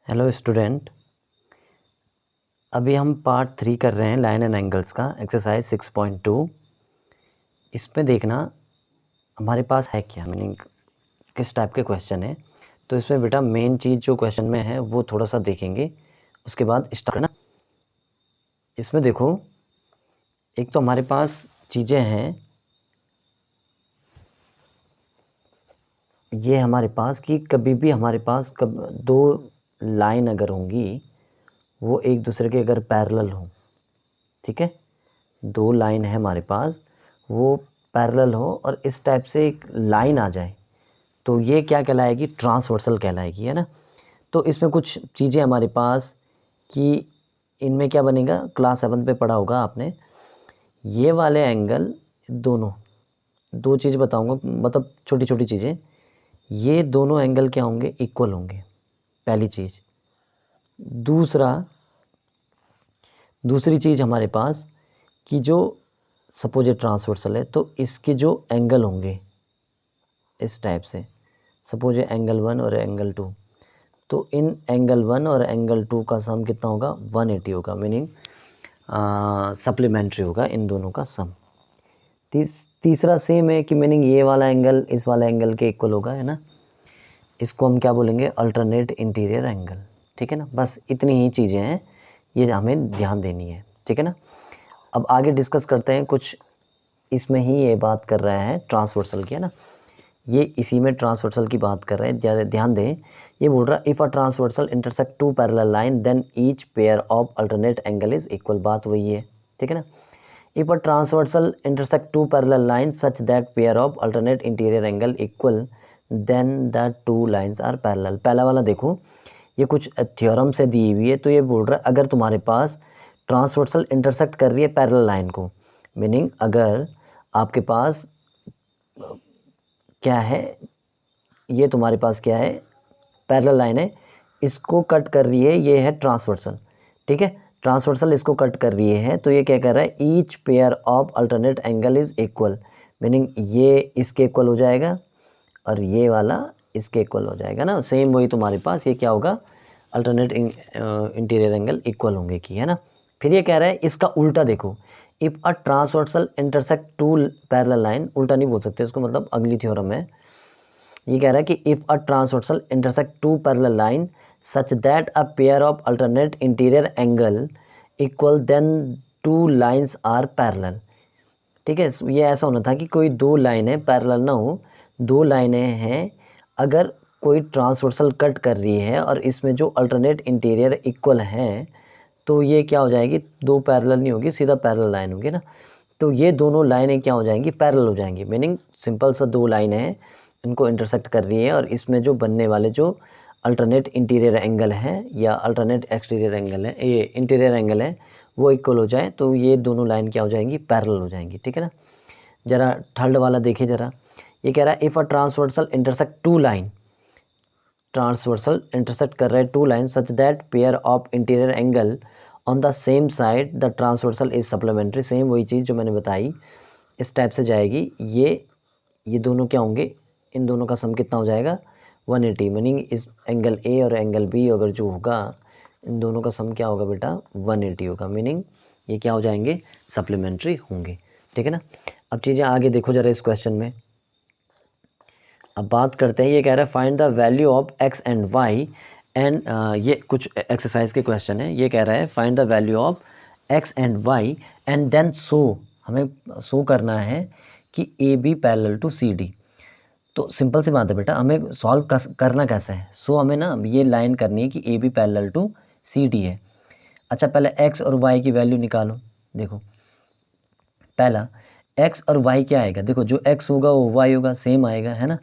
Hello student, अभी हम part 3 कर रहे हैं लाइन एंड एंगल्स का एक्सरसाइज 6.2। इसमें देखना हमारे पास है क्या, मीनिंग किस टाइप के क्वेश्चन है। तो इसमें बेटा मेन चीज़ जो क्वेश्चन में है वो थोड़ा सा देखेंगे, उसके बाद स्टार्ट ना। इसमें देखो, एक तो हमारे पास चीज़ें हैं, ये हमारे पास कि कभी भी हमारे पास दो लाइन अगर होंगी वो एक दूसरे के अगर पैरेलल हो, ठीक है, दो लाइन है हमारे पास, वो पैरेलल हो और इस टाइप से एक लाइन आ जाए तो ये क्या कहलाएगी, ट्रांसवर्सल कहलाएगी, है ना। तो इसमें कुछ चीज़ें हमारे पास कि इनमें क्या बनेगा, क्लास 7 पे पढ़ा होगा आपने। ये वाले एंगल दोनों, दो चीज़ बताऊंगा, मतलब छोटी छोटी चीज़ें, ये दोनों एंगल क्या होंगे, इक्वल होंगे, पहली चीज़। दूसरी चीज़ हमारे पास कि जो सपोज ये ट्रांसवर्सल है तो इसके जो एंगल होंगे इस टाइप से, सपोज ये एंगल 1 और एंगल 2, तो इन एंगल 1 और एंगल 2 का सम कितना होगा, 180 होगा, मीनिंग सप्लीमेंट्री होगा इन दोनों का सम। तीसरा सेम है कि मीनिंग ये वाला एंगल इस वाला एंगल के इक्वल होगा, है ना। इसको हम क्या बोलेंगे, अल्टरनेट इंटीरियर एंगल, ठीक है ना। बस इतनी ही चीज़ें हैं, ये हमें ध्यान देनी है, ठीक है ना। अब आगे डिस्कस करते हैं कुछ, इसमें ही ये बात कर रहा है ट्रांसवर्सल की, है ना। ये इसी में ट्रांसवर्सल की बात कर रहे हैं, ध्यान दें। ये बोल रहा है if a transversal intersect two parallel line then each pair of alternate angle is equal, बात वही है, ठीक है ना। If a transversal intersect two parallel line such that pair of alternate interior angle equal then the two lines are parallel. पहला वाला देखो, ये कुछ थ्योरम से दी हुई है, तो ये बोल रहा है अगर तुम्हारे पास ट्रांसवर्सल इंटरसेक्ट कर रही है पैरेलल लाइन को, मीनिंग अगर आपके पास क्या है, ये तुम्हारे पास क्या है, पैरेलल लाइन है, इसको कट कर रही है, ये है ट्रांसवर्सल, ठीक है। ट्रांसवर्सल इसको कट कर रही है, तो ये क्या कर रहा है, each pair of alternate angle is equal, meaning ये इसके इक्वल हो जाएगा और ये वाला इसके इक्वल हो जाएगा ना। सेम वही तुम्हारे पास ये क्या होगा, अल्टरनेट इंटीरियर एंगल इक्वल होंगे की, है ना। फिर ये कह रहा है इसका उल्टा देखो, if a transversal intersect two parallel line, उल्टा नहीं बोल सकते इसको, मतलब अगली थ्योरम है। ये कह रहा है कि if a transversal intersect two parallel line such that a pair of alternate interior angle equal then two lines are parallel, ठीक है। ये ऐसा होना था कि कोई दो लाइनें पैरेलल ना हो, दो लाइनें हैं, अगर कोई ट्रांसवर्सल कट कर रही है और इसमें जो अल्टरनेट इंटीरियर इक्वल हैं, तो ये क्या हो जाएगी, दो पैरेलल नहीं होगी, सीधा पैरेलल लाइन होगी ना। तो ये दोनों लाइनें क्या हो जाएंगी, पैरेलल हो जाएंगी, मीनिंग सिंपल सा दो लाइनें हैं, इनको इंटरसेक्ट कर रही है और इसमें जो बनने वाले जो अल्टरनेट इंटीरियर एंगल हैं या अल्टरनेट एक्सटीरियर एंगल है, ये इंटीरियर एंगल है, वो इक्वल हो जाए, तो ये दोनों लाइन क्या हो जाएंगी, पैरेलल हो जाएंगी, ठीक है ना। ज़रा थर्ड वाला देखिए ज़रा, ये कह रहा है if a transversal intersect two line, transversal intersect कर रहे हैं two line such that pair of interior angle on the same side the transversal is supplementary, same वही चीज़ जो मैंने बताई, इस टाइप से जाएगी। ये दोनों क्या होंगे, इन दोनों का सम कितना हो जाएगा, 180, मीनिंग इस एंगल ए और एंगल बी अगर जो होगा, इन दोनों का सम क्या होगा बेटा, 180 होगा, मीनिंग ये क्या हो जाएंगे, सप्लीमेंट्री होंगे, ठीक है ना। अब चीज़ें आगे देखो ज़रा इस क्वेश्चन में। अब बात करते हैं, ये कह रहा है find the value of x and y and, ये कुछ एक्सरसाइज के क्वेश्चन है। ये कह रहा है find the value of x and y and then show, हमें शो करना है कि A B parallel to C D. तो सिंपल सी बात है बेटा, हमें सॉल्व करना कैसा है, सो हमें ना ये लाइन करनी है कि A B parallel to C D है। अच्छा, पहले एक्स और वाई की वैल्यू निकालो। देखो पहला एक्स और वाई क्या आएगा, देखो जो एक्स होगा वो वाई होगा, सेम आएगा, है ना।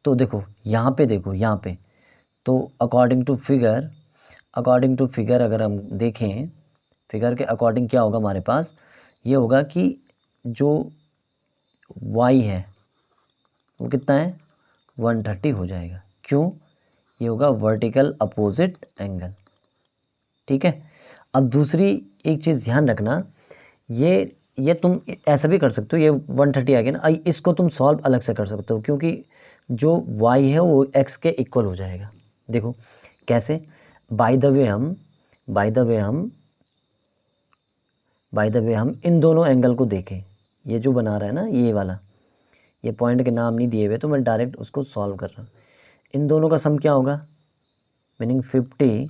तो देखो यहाँ पे, देखो यहाँ पे, तो अकॉर्डिंग टू फिगर अगर हम देखें, फिगर के अकॉर्डिंग क्या होगा हमारे पास, ये होगा कि जो वाई है वो कितना है, 130 हो जाएगा। क्यों, ये होगा वर्टिकल अपोजिट एंगल, ठीक है। अब दूसरी एक चीज़ ध्यान रखना, ये तुम ऐसा भी कर सकते हो, ये 130 आ गया ना, इसको तुम सॉल्व अलग से कर सकते हो, क्योंकि जो y है वो x के इक्वल हो जाएगा। देखो कैसे, बाय द वे हम इन दोनों एंगल को देखें। ये जो बना रहा है ना ये वाला, ये पॉइंट के नाम नहीं दिए हुए तो मैं डायरेक्ट उसको सॉल्व कर रहा हूँ। इन दोनों का सम क्या होगा, मीनिंग 50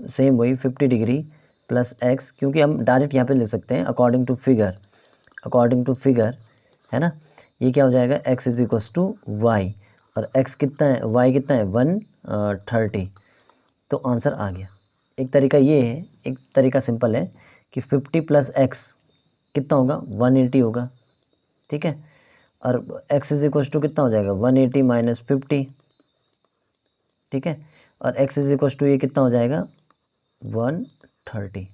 सेम वही 50 डिग्री प्लस एक्स, क्योंकि हम डायरेक्ट यहाँ पे ले सकते हैं अकॉर्डिंग टू फिगर, है ना। ये क्या हो जाएगा, x is equals to y, और x कितना है, y कितना है 130। तो आंसर आ गया। एक तरीका ये है, एक तरीका सिंपल है कि 50 प्लस एक्स कितना होगा 180 होगा, ठीक है। और x इज इक्वस टू कितना हो जाएगा 180 माइनस 50, ठीक है। और x इज इक्वस टू ये कितना हो जाएगा 130,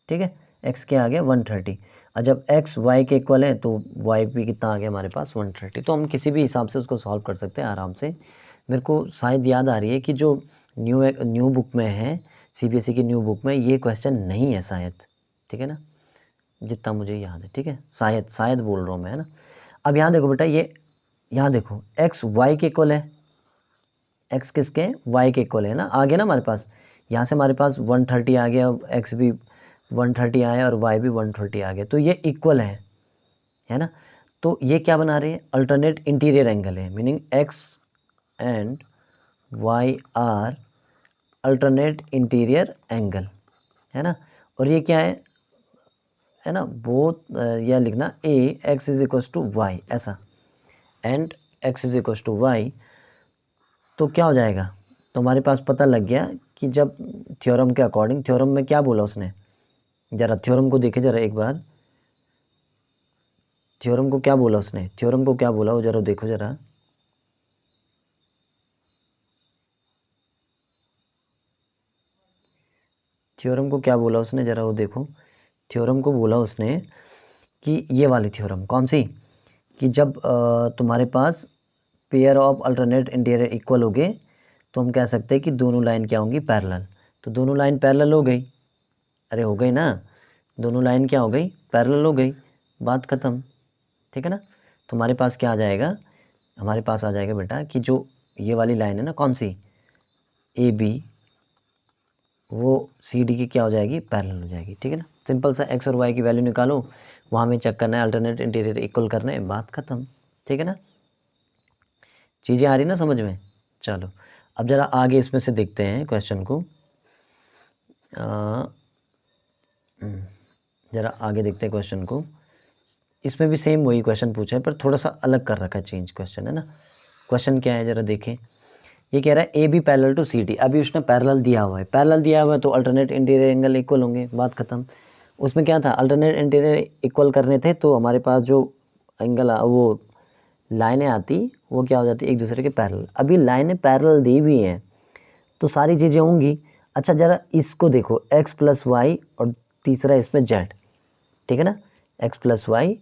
ठीक है। x क्या आ गया 130, और जब x y के इक्वल है तो y भी कितना आ गया हमारे पास 130। तो हम किसी भी हिसाब से उसको सॉल्व कर सकते हैं आराम से। मेरे को शायद याद आ रही है कि जो न्यू बुक में है, CBSE की न्यू बुक में ये क्वेश्चन नहीं है शायद, ठीक है ना, जितना मुझे याद है, ठीक है। शायद बोल रहा हूँ मैं, है ना। अब यहाँ देखो बेटा, ये यहाँ देखो x y के इक्वल है, x किसके y के इक्वल है ना, आ गया ना हमारे पास। यहाँ से हमारे पास 130 आ गया, x भी 130 आया और y भी 130 आ गया, तो ये इक्वल है ना। तो ये क्या बना रहे हैं, अल्टरनेट इंटीरियर एंगल है, meaning x and y are alternate interior angle, है ना। और ये क्या है ना, बोथ यह लिखना a x is equals to Y ऐसा, and x is equals to Y. तो क्या हो जाएगा, तो हमारे पास पता लग गया कि जब थ्योरम के अकॉर्डिंग, थ्योरम में क्या बोला उसने, ज़रा थ्योरम को देखे ज़रा एक बार, थ्योरम को क्या बोला उसने, थ्योरम को क्या बोला वो ज़रा देखो ज़रा। थ्योरम को क्या बोला उसने ज़रा वो देखो। थ्योरम को बोला उसने कि ये वाली थ्योरम कौन सी, कि जब तुम्हारे पास pair of alternate interior equal हो गए तो हम कह सकते हैं कि दोनों लाइन क्या होंगी पैरेलल। तो दोनों लाइन पैरेलल हो गई, अरे हो गई ना, दोनों लाइन क्या हो गई पैरेलल हो गई, बात ख़त्म, ठीक है ना। तो हमारे पास क्या आ जाएगा, हमारे पास आ जाएगा बेटा कि जो ये वाली लाइन है ना कौन सी AB, वो CD की क्या हो जाएगी पैरेलल हो जाएगी, ठीक है ना। सिंपल सा x और y की वैल्यू निकालो, वहाँ में चेक करना है अल्टरनेट इंटीरियर इक्वल करना है, बात ख़त्म, ठीक है ना। चीज़ें आ रही ना समझ में। चलो अब ज़रा आगे इसमें से देखते हैं क्वेश्चन को, ज़रा आगे देखते हैं क्वेश्चन को। इसमें भी सेम वही क्वेश्चन पूछा है पर थोड़ा सा अलग कर रखा है, चेंज क्वेश्चन है ना। क्वेश्चन क्या है ज़रा देखें, ये कह रहा है AB पैरेलल टू CD। अभी उसने पैरेलल दिया हुआ है तो अल्टरनेट इंटीरियर एंगल इक्वल होंगे, बात ख़त्म। उसमें क्या था, अल्टरनेट इंटीरियर इक्वल करने थे तो हमारे पास जो एंगल वो लाइनें आती वो क्या हो जाती एक दूसरे के पैरेलल। अभी लाइनें पैरेलल दी हुई हैं तो सारी चीज़ें होंगी। अच्छा ज़रा इसको देखो, x प्लस वाई और तीसरा इसमें z, ठीक है ना, x प्लस वाई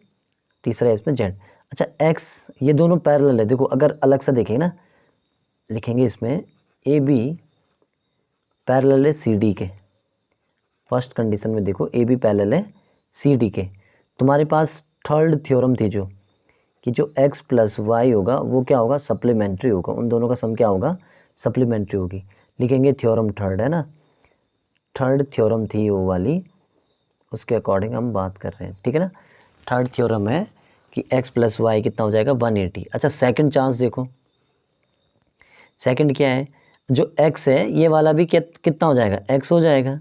तीसरा इसमें z। अच्छा x ये दोनों पैरेलल है, देखो अगर अलग से देखें ना, लिखेंगे इसमें AB पैरेलल है CD के, फर्स्ट कंडीशन में देखो AB पैरेलल है CD के। तुम्हारे पास थर्ड थ्योरम थी जो कि जो x प्लस वाई होगा वो क्या होगा सप्लीमेंट्री होगा, उन दोनों का सम क्या होगा सप्लीमेंट्री होगी। लिखेंगे थ्योरम थर्ड, है ना, थर्ड थ्योरम थी वो वाली, उसके अकॉर्डिंग हम बात कर रहे हैं, ठीक है ना। थर्ड थ्योरम है कि x प्लस वाई कितना हो जाएगा 180। अच्छा सेकंड चांस देखो, सेकंड क्या है, जो x है ये वाला भी कितना हो जाएगा x हो जाएगा,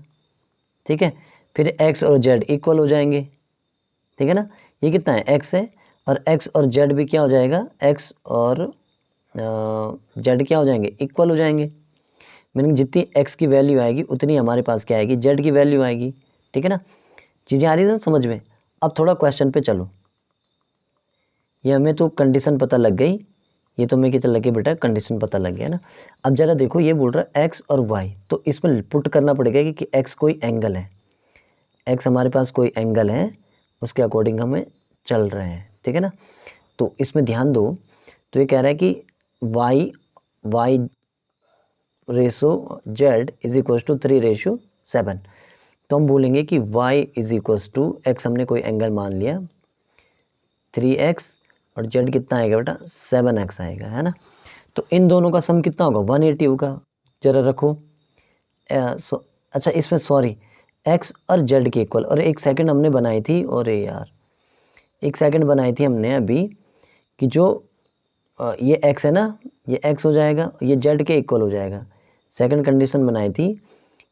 ठीक है। फिर x और z इक्वल हो जाएंगे, ठीक है ना। ये कितना है x है, और x और z भी क्या हो जाएगा, x और z क्या हो जाएंगे इक्वल हो जाएंगे। मीनिंग जितनी x की वैल्यू आएगी उतनी हमारे पास क्या आएगी z की वैल्यू आएगी, ठीक है ना। चीज़ें आ रही है समझ में। अब थोड़ा क्वेश्चन पे चलो, ये हमें तो कंडीशन पता लग गई, ये तो मैं कितना लगे बेटा कंडीशन पता लग गया ना। अब ज़रा देखो ये बोल रहा है x और y, तो इसमें पुट करना पड़ेगा कि x कोई एंगल है, x हमारे पास कोई एंगल है, उसके अकॉर्डिंग हमें चल रहे हैं, ठीक है ना। तो इसमें ध्यान दो, तो ये कह रहा है कि y ratio z is equal to 3:7। तो हम बोलेंगे कि y is equal to x, हमने कोई एंगल मान लिया 3x, और z कितना आएगा बेटा 7x आएगा, है ना। तो इन दोनों का सम कितना होगा 180 होगा। जरा रखो अच्छा इसमें सॉरी एक्स और जेड के इक्वल, और एक सेकंड हमने बनाई थी, और यार एक सेकंड बनाई थी हमने अभी कि जो ये एक्स है ना, ये एक्स हो जाएगा, ये जेड के इक्वल हो जाएगा। सेकंड कंडीशन बनाई थी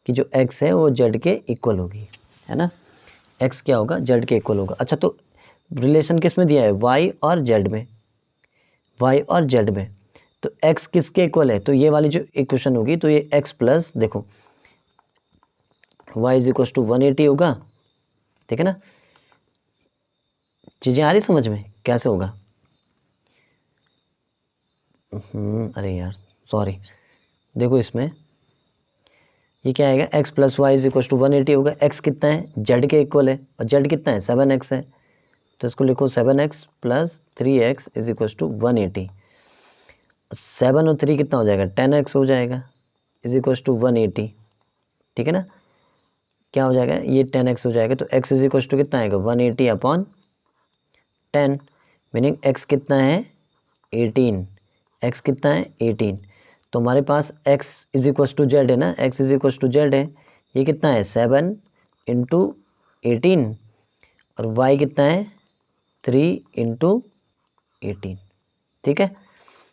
कि जो एक्स है वो जेड के इक्वल होगी, है ना, एक्स क्या होगा जेड के इक्वल होगा। अच्छा तो रिलेशन किस में दिया है वाई और जेड में, वाई और जेड में। तो एक्स किसके इक्वल है, तो ये वाली जो इक्वेशन होगी तो ये एक्स प्लस देखो y इज इक्वल टू 180 होगा, ठीक है ना। चीज़ें आ रही समझ में कैसे होगा। अरे यार सॉरी, देखो इसमें ये क्या आएगा x plus y is equal to 180 होगा। x कितना है z के इक्वल है, और z कितना है 7x है, तो इसको लिखो 7x plus 3x is equal to 180। 7 और 3 कितना हो जाएगा 10x हो जाएगा इज इक्वल टू 180, ठीक है ना। क्या हो जाएगा ये 10x हो जाएगा, तो x इज इक्वल टू कितना आएगा 180 अपॉन 10, मीनिंग x कितना है 18, x कितना है 18। तो हमारे पास x is equal to z है ना, x is equal to z है, ये कितना है 7 इंटू 18, और y कितना है 3 इंटू 18, ठीक है।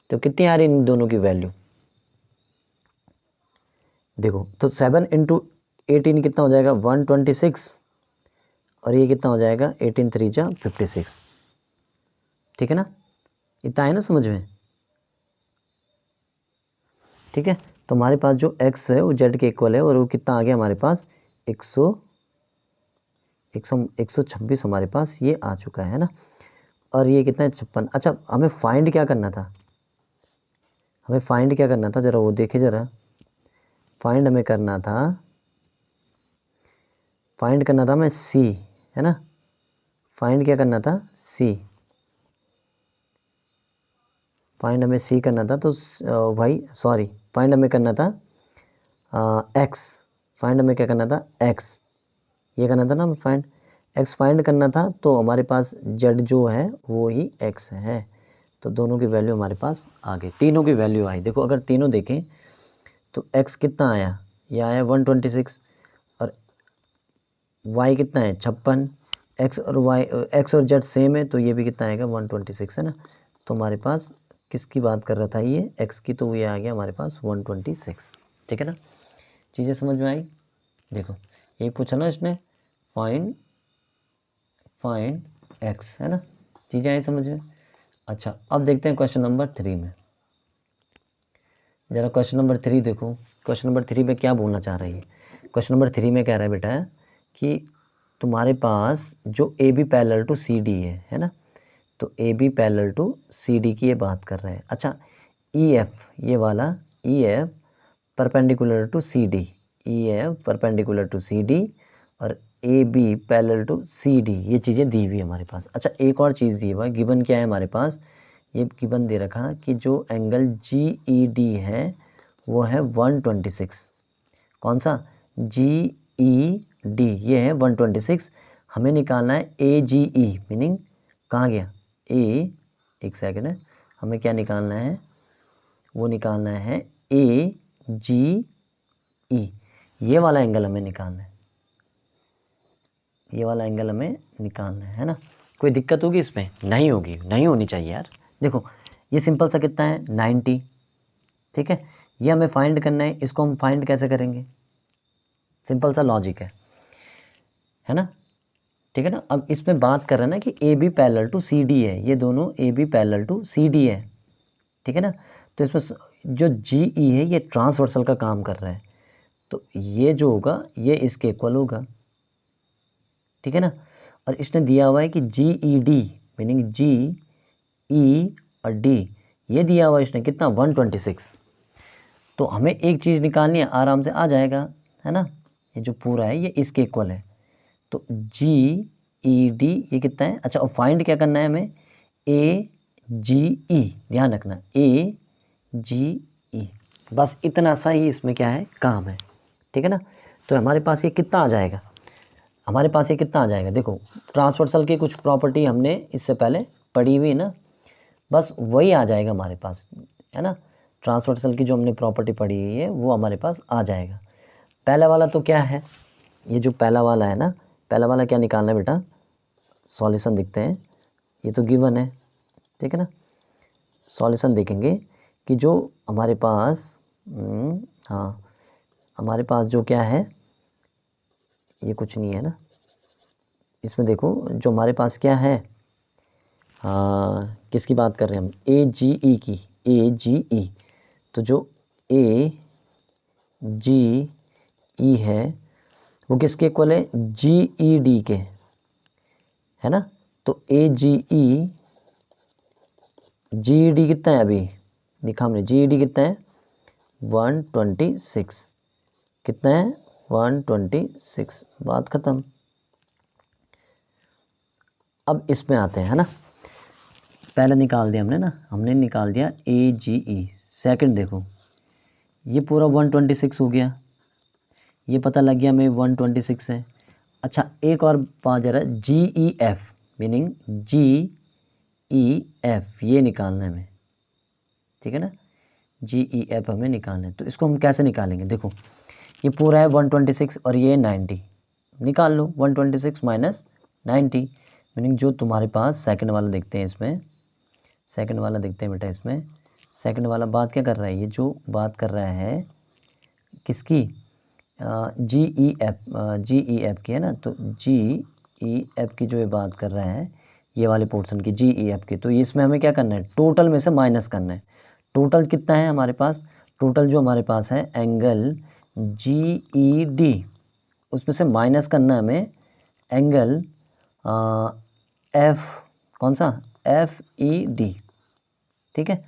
तो कितनी आ रही इन दोनों की वैल्यू देखो, तो 7 इंटू 18 कितना हो जाएगा 126, और ये कितना हो जाएगा 18 3 जा 56, ठीक है ना। इतना है ना समझ में, ठीक है। तो हमारे पास जो x है वो z के इक्वल है, और वो कितना आ गया हमारे पास 126 हमारे पास ये आ चुका है ना। और ये कितना है 56। अच्छा हमें फाइंड क्या करना था, हमें फाइंड क्या करना था ज़रा वो देखे ज़रा। फाइंड हमें करना था, फाइंड करना था हमें c, है ना। फाइंड क्या करना था c, फाइंड हमें c करना था। तो भाई सॉरी फाइंड हमें करना था x, फाइंड हमें क्या करना था x, ये करना था ना हमें फाइंड x फाइंड करना था। तो हमारे पास z जो है वो ही x है, तो दोनों की वैल्यू हमारे पास आ गई, तीनों की वैल्यू आई। देखो अगर तीनों देखें तो x कितना आया, ये आया 126, और y कितना है 56, x और z सेम है तो ये भी कितना आएगा 126, है ना। तो हमारे पास किसकी बात कर रहा था ये x की, तो ये आ गया हमारे पास 126, ठीक है ना। चीज़ें समझ में आई। देखो यही पूछा ना इसने, फाइंड x, है ना। चीज़ें आई समझ में। अच्छा अब देखते हैं क्वेश्चन नंबर 3 में, ज़रा क्वेश्चन नंबर 3 देखो। क्वेश्चन नंबर 3 में क्या बोलना चाह रही है, क्वेश्चन नंबर 3 में कह रहा है बेटा कि तुम्हारे पास जो A B parallel to C D है ना, तो A B parallel to C D की ये बात कर रहे हैं। अच्छा ई एफ, ये वाला E F perpendicular to C D, E F perpendicular to C D, और A B parallel to C D, ये चीज़ें दी हुई है हमारे पास। अच्छा एक और चीज़ दी हुआ है, गिवन क्या है हमारे पास, ये गिवन दे रखा कि जो एंगल जी ई डी है वो है 126, कौन सा जी ई डी, ये है 126। हमें निकालना है ए जी ई, मीनिंग कहाँ गया ए, एक सेकंड है, हमें क्या निकालना है, वो निकालना है ए जी ई, ये वाला एंगल हमें निकालना है, ये वाला एंगल हमें निकालना है ना। कोई दिक्कत होगी इसमें, नहीं होगी, नहीं होनी चाहिए यार। देखो ये सिंपल सा कितना है 90, ठीक है। ये हमें फाइंड करना है, इसको हम फाइंड कैसे करेंगे, सिंपल सा लॉजिक है ना, ठीक है ना। अब इसमें बात कर रहे हैं ना कि A B parallel to C D है, ये दोनों A B parallel to C D है, ठीक है ना। तो इसमें जो जी ई है ये ट्रांसवर्सल का काम कर रहा है, तो ये जो होगा ये इसके इक्वल होगा, ठीक है ना। और इसने दिया हुआ है कि जी ई डी, मीनिंग जी ई और डी, ये दिया हुआ है इसने कितना 126। तो हमें एक चीज़ निकालनी है, आराम से आ जाएगा, है ना। ये जो पूरा है ये इसके इक्वल है, तो जी ई डी ये कितना है। अच्छा और फाइंड क्या करना है हमें, ए जी ई, ध्यान रखना ए जी ई, बस इतना सा ही इसमें क्या है काम है, ठीक है ना। तो हमारे पास ये कितना आ जाएगा, हमारे पास ये कितना आ जाएगा, देखो ट्रांसवर्सल की कुछ प्रॉपर्टी हमने इससे पहले पढ़ी हुई ना, बस वही आ जाएगा हमारे पास, है ना। ट्रांसवर्सल की जो हमने प्रॉपर्टी पढ़ी है वो हमारे पास आ जाएगा। पहला वाला तो क्या है, ये जो पहला वाला है ना, पहला वाला क्या निकालना है बेटा, सॉल्यूशन देखते हैं। ये तो गिवन है, ठीक है ना। सॉल्यूशन देखेंगे कि जो हमारे पास हाँ, हमारे पास जो क्या है, ये कुछ नहीं है ना, इसमें देखो जो हमारे पास क्या है, किसकी बात कर रहे हैं हम, ए जी ई की, ए जी ई। तो जो ए जी ई है वो किसके इक्वल है, जी ई डी के, है ना। तो ए जी ई, जी ई डी कितना है, अभी लिखा हमने, जी ई डी कितना है 126, कितना है 126, बात ख़त्म। अब इसमें आते हैं, है ना। पहले निकाल दिया हमने ना, हमने निकाल दिया ए जी ई। सेकेंड देखो, ये पूरा 126 हो गया, ये पता लग गया हमें 126 है। अच्छा एक और बात जरा, जी ई एफ, मीनिंग जी ई एफ ये निकालना है हमें, ठीक है ना। जी ई एफ हमें निकालना है, तो इसको हम कैसे निकालेंगे, देखो ये पूरा है 126 और ये 90, निकाल लो 126 माइनस 90, मीनिंग जो तुम्हारे पास सेकंड वाला देखते हैं इसमें, सेकंड वाला देखते हैं बेटा इसमें, सेकंड वाला बात क्या कर रहा है, ये जो बात कर रहा है किसकी, जी ई एफ की, है ना। तो जी ई एफ की जो ये बात कर रहा है, ये वाले पोर्शन की जी ई एफ की, तो इसमें हमें क्या करना है, टोटल में से माइनस करना है। टोटल कितना है हमारे पास, टोटल जो हमारे पास है एंगल जी ई डी, उसमें से माइनस करना है हमें एंगल एफ, कौन सा, एफ ई डी, ठीक है।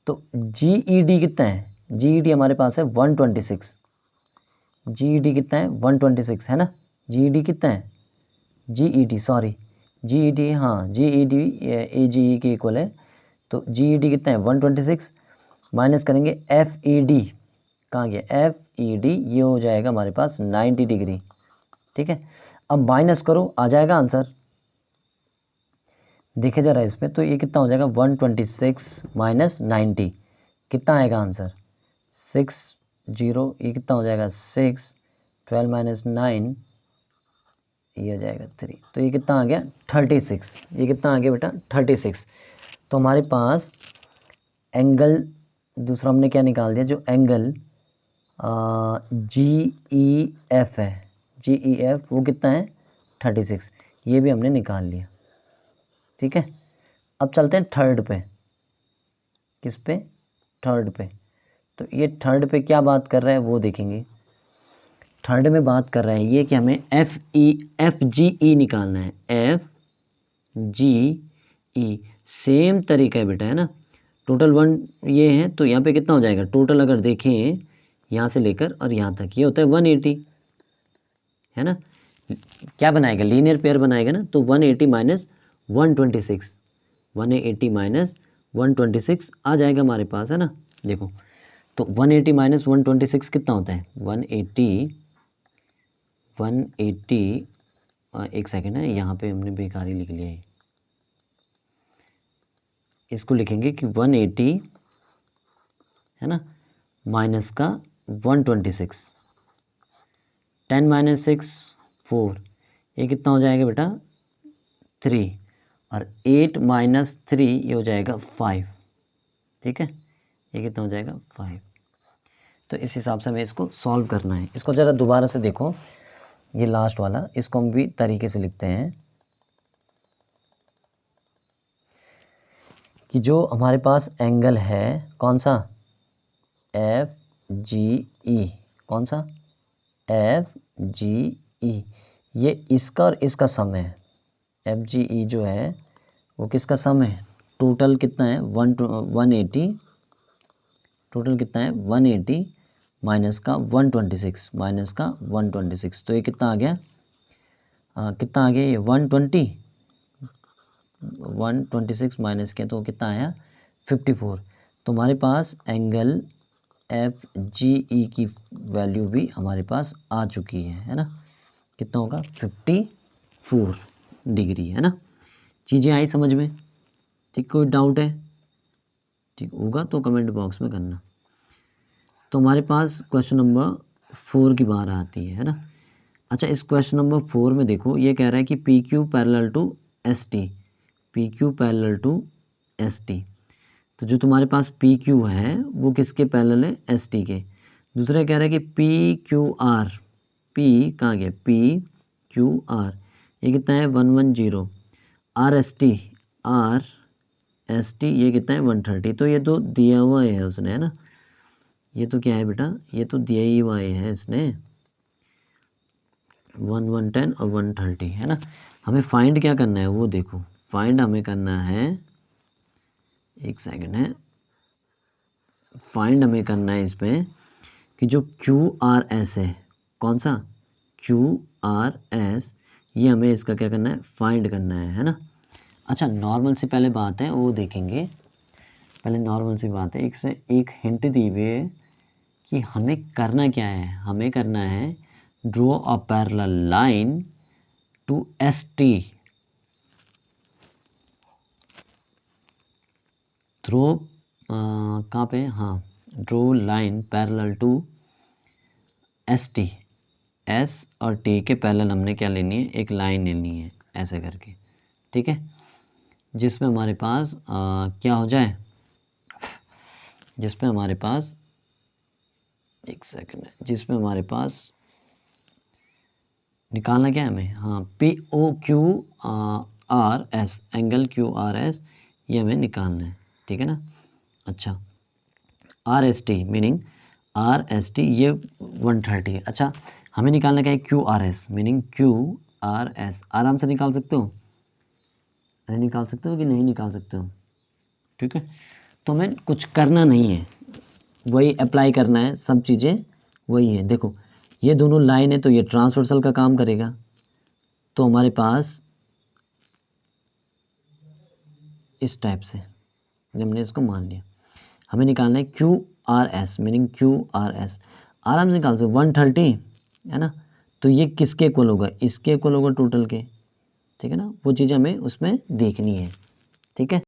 तो जी ई डी कितना है, जी ई डी हमारे पास है 126, जी ई डी कितना है 126, है ना। जी ई डी कितना है, जी ई डी सॉरी, जी ई डी, हाँ जी ई डी ए जी ई के इक्वल है। तो जी ई डी कितना है 126, माइनस करेंगे एफ ई डी, कहाँ गया एफ ई डी, ये हो जाएगा हमारे पास 90 डिग्री, ठीक है। अब माइनस करो, आ जाएगा आंसर, देखे जरा इसमें, तो ये कितना हो जाएगा 126 माइनस 90, कितना आएगा आंसर 60, ये कितना हो जाएगा 6, 12 माइनस 9, ये हो जाएगा 3, तो ये कितना आ गया 36, ये कितना आ गया बेटा 36। तो हमारे पास एंगल दूसरा हमने क्या निकाल दिया, जो एंगल जी ई एफ है, जी ई एफ वो कितना है 36, ये भी हमने निकाल लिया, ठीक है। अब चलते हैं थर्ड पे, किस पे, थर्ड पे। तो ये थर्ड पे क्या बात कर रहा है वो देखेंगे। थर्ड में बात कर रहा है ये कि हमें एफ जी ई निकालना है, एफ जी ई, सेम तरीका है बेटा, है ना। टोटल 1 ये है, तो यहाँ पे कितना हो जाएगा टोटल, अगर देखें यहाँ से लेकर और यहाँ तक, ये होता है 180, है ना। क्या बनाएगा, लीनियर पेयर बनाएगा ना, तो 180 माइनस 126, 180 माइनस 126 आ जाएगा हमारे पास, है ना। देखो तो 180 माइनस 126 कितना होता है 180, एक सेकेंड है, यहाँ पे हमने बेकार ही लिख लिया है, इसको लिखेंगे कि 180, है ना, माइनस का 126, 10 माइनस 6 4, ये कितना हो जाएगा बेटा 3, और 8 माइनस 3 ये हो जाएगा 5, ठीक है, ये कितना हो जाएगा 5। तो इस हिसाब से हमें इसको सॉल्व करना है। इसको ज़रा दोबारा से देखो, ये लास्ट वाला, इसको हम भी तरीके से लिखते हैं कि जो हमारे पास एंगल है कौन सा, एफ जी ई, कौन सा एफ जी ई, ये इसका और इसका सम है। एफ जी ई जो है वो किसका सम है, टोटल कितना है 180, टोटल कितना है 180 माइनस का 126, माइनस का 126, तो ये कितना आ गया, कितना आ गया ये 126 माइनस किया तो कितना आया 54। तो हमारे पास एंगल एफ जी ई की वैल्यू भी हमारे पास आ चुकी है ना। कितना होगा 54 डिग्री, है ना। चीज़ें आई समझ में, ठीक, कोई डाउट है। ठीक होगा तो कमेंट बॉक्स में करना। तो हमारे पास क्वेश्चन नंबर 4 की बार आती है ना। अच्छा, इस क्वेश्चन नंबर 4 में देखो ये कह रहा है कि P Q parallel to S T, P Q parallel to S T. तो जो तुम्हारे पास पी क्यू है वो किसके पैरेलल है, एस टी के। दूसरा कह रहा है कि पी क्यू आर, पी कहाँ गया, पी क्यू आर ये कितना है 110, आर एस टी ये कितना है 130। तो ये तो दिया हुआ है उसने, है ना, ये तो क्या है बेटा, ये तो दिया ही हुआ है इसने 110 और 130, है ना। हमें फाइंड क्या करना है वो देखो, फाइंड हमें करना है, एक सेकंड है, फाइंड हमें करना है इसमें कि जो क्यू आर एस है, कौन सा क्यू आर एस, ये हमें इसका क्या करना है, फाइंड करना है ना। अच्छा, नॉर्मल से पहले बात है वो देखेंगे, पहले नॉर्मल सी बात है, एक से एक हिंट दी हुई है कि हमें करना क्या है, हमें करना है draw a parallel line to S T through, कहाँ पे, हाँ, draw line parallel to S T, S और टी के पैरेलल हमने क्या लेनी है, एक लाइन लेनी है ऐसे करके, ठीक है, जिसमें हमारे पास क्या हो जाए, जिसमें हमारे पास, एक सेकंड है, जिसमें हमारे पास निकालना क्या है हमें, हाँ, P O Q R S, angle Q R S ये हमें निकालना है, ठीक है ना। अच्छा, R S T meaning R S T ये 130 है। अच्छा, हमें निकालना क्या है, Q R S meaning Q R S, आराम से निकाल सकते हो, अरे निकाल सकते हो कि नहीं निकाल सकते हो, ठीक है। तो हमें कुछ करना नहीं है, वही अप्लाई करना है, सब चीज़ें वही है। देखो ये दोनों लाइन है तो ये ट्रांसवर्सल का काम करेगा, तो हमारे पास इस टाइप से हमने इसको मान लिया, हमें निकालना है Q R S meaning Q R S, आराम से निकाल सकते 130 है ना। तो ये किसके इक्वल होगा, इसके इक्वल होगा टोटल के, ठीक है ना, वो चीज़ हमें उसमें देखनी है, ठीक है।